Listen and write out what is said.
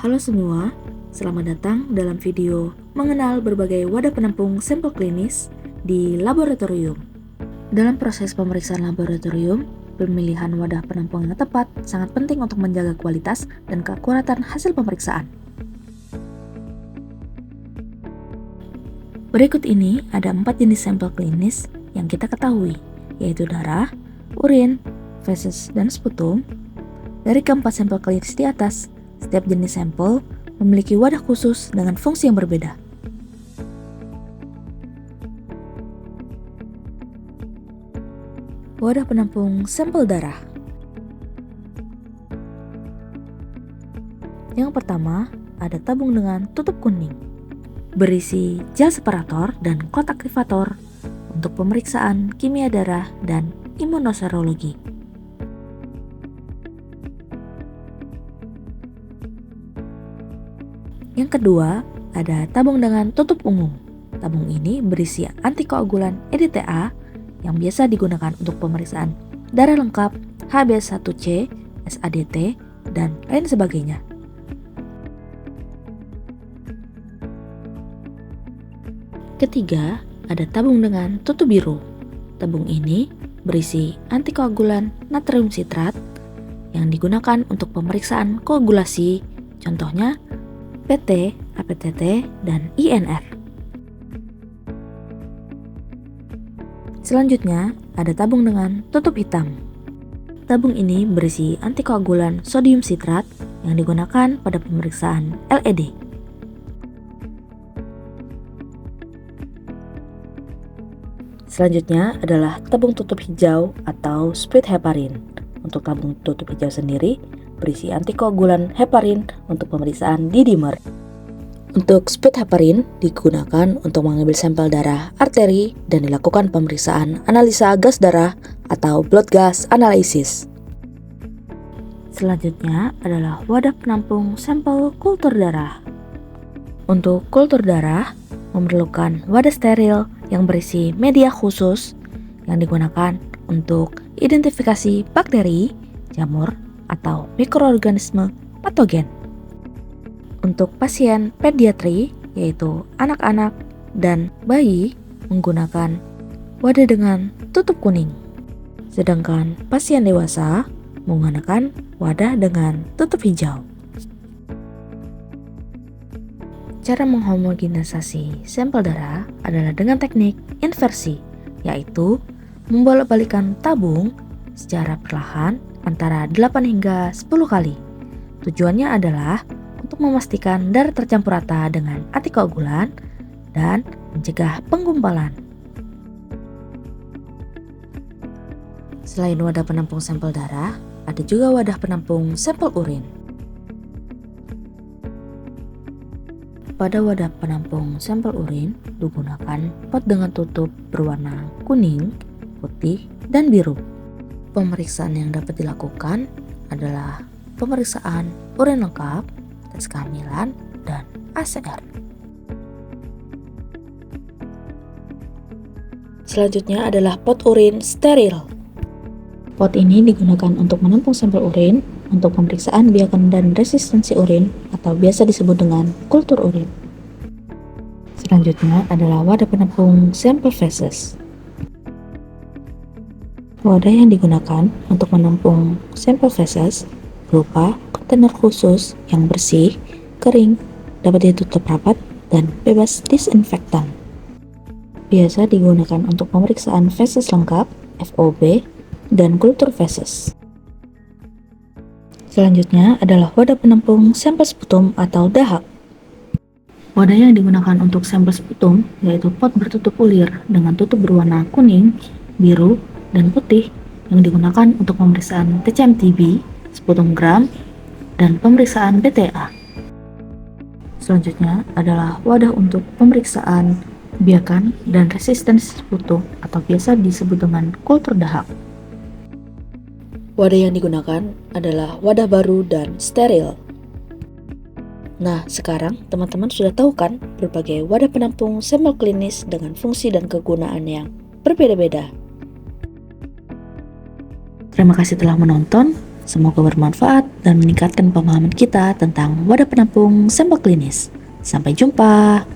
Halo semua, selamat datang dalam video mengenal berbagai wadah penampung sampel klinis di laboratorium. Dalam proses pemeriksaan laboratorium, pemilihan wadah penampung yang tepat sangat penting untuk menjaga kualitas dan keakuratan hasil pemeriksaan. Berikut ini ada 4 jenis sampel klinis yang kita ketahui, yaitu darah, urin, feses, dan sputum. Dari keempat sampel klinis di atas, setiap jenis sampel memiliki wadah khusus dengan fungsi yang berbeda. Wadah penampung sampel darah. Yang pertama, ada tabung dengan tutup kuning, berisi gel separator dan kotak aktivator untuk pemeriksaan kimia darah dan imunoserologi. Yang kedua, ada tabung dengan tutup ungu. Tabung ini berisi antikoagulan EDTA yang biasa digunakan untuk pemeriksaan darah lengkap, HbA1c, SADT, dan lain sebagainya. Ketiga, ada tabung dengan tutup biru. Tabung ini berisi antikoagulan natrium sitrat yang digunakan untuk pemeriksaan koagulasi, contohnya PT, APTT, dan INR. Selanjutnya, ada tabung dengan tutup hitam. Tabung ini berisi antikoagulan sodium sitrat yang digunakan pada pemeriksaan LED. Selanjutnya adalah tabung tutup hijau atau split heparin. Untuk tabung tutup hijau sendiri berisi antikoagulan heparin untuk pemeriksaan D-dimer. Untuk split heparin digunakan untuk mengambil sampel darah arteri dan dilakukan pemeriksaan analisa gas darah atau blood gas analysis. Selanjutnya adalah wadah penampung sampel kultur darah. Untuk kultur darah memerlukan wadah steril yang berisi media khusus yang digunakan untuk identifikasi bakteri, jamur, atau mikroorganisme patogen. Untuk pasien pediatri, yaitu anak-anak dan bayi, menggunakan wadah dengan tutup kuning. Sedangkan pasien dewasa menggunakan wadah dengan tutup hijau. Cara menghomogenisasi sampel darah adalah dengan teknik inversi, yaitu membolak-balikan tabung secara perlahan antara 8 hingga 10 kali. Tujuannya adalah untuk memastikan darah tercampur rata dengan antikoagulan dan mencegah penggumpalan. Selain wadah penampung sampel darah, ada juga wadah penampung sampel urin. Pada wadah penampung sampel urin digunakan pot dengan tutup berwarna kuning, putih, dan biru. Pemeriksaan yang dapat dilakukan adalah pemeriksaan urin lengkap, tes kehamilan, dan ACR. Selanjutnya adalah pot urin steril. Pot ini digunakan untuk menampung sampel urin untuk pemeriksaan biakan dan resistensi urin atau biasa disebut dengan kultur urin. Selanjutnya adalah wadah penampung sampel feses. Wadah yang digunakan untuk menampung sampel feses berupa kontainer khusus yang bersih, kering, dapat ditutup rapat, dan bebas disinfektan. Biasa digunakan untuk pemeriksaan feses lengkap, FOB, dan kultur feses. Selanjutnya adalah wadah penampung sampel sputum atau dahak. Wadah yang digunakan untuk sampel sputum yaitu pot bertutup ulir dengan tutup berwarna kuning, biru, dan putih yang digunakan untuk pemeriksaan TCM-TB, sputum gram, dan pemeriksaan BTA. Selanjutnya adalah wadah untuk pemeriksaan biakan dan resistensi sputum atau biasa disebut dengan kultur dahak. Wadah yang digunakan adalah wadah baru dan steril. Nah, sekarang teman-teman sudah tahu kan berbagai wadah penampung sampel klinis dengan fungsi dan kegunaan yang berbeda-beda. Terima kasih telah menonton. Semoga bermanfaat dan meningkatkan pemahaman kita tentang wadah penampung sampel klinis. Sampai jumpa.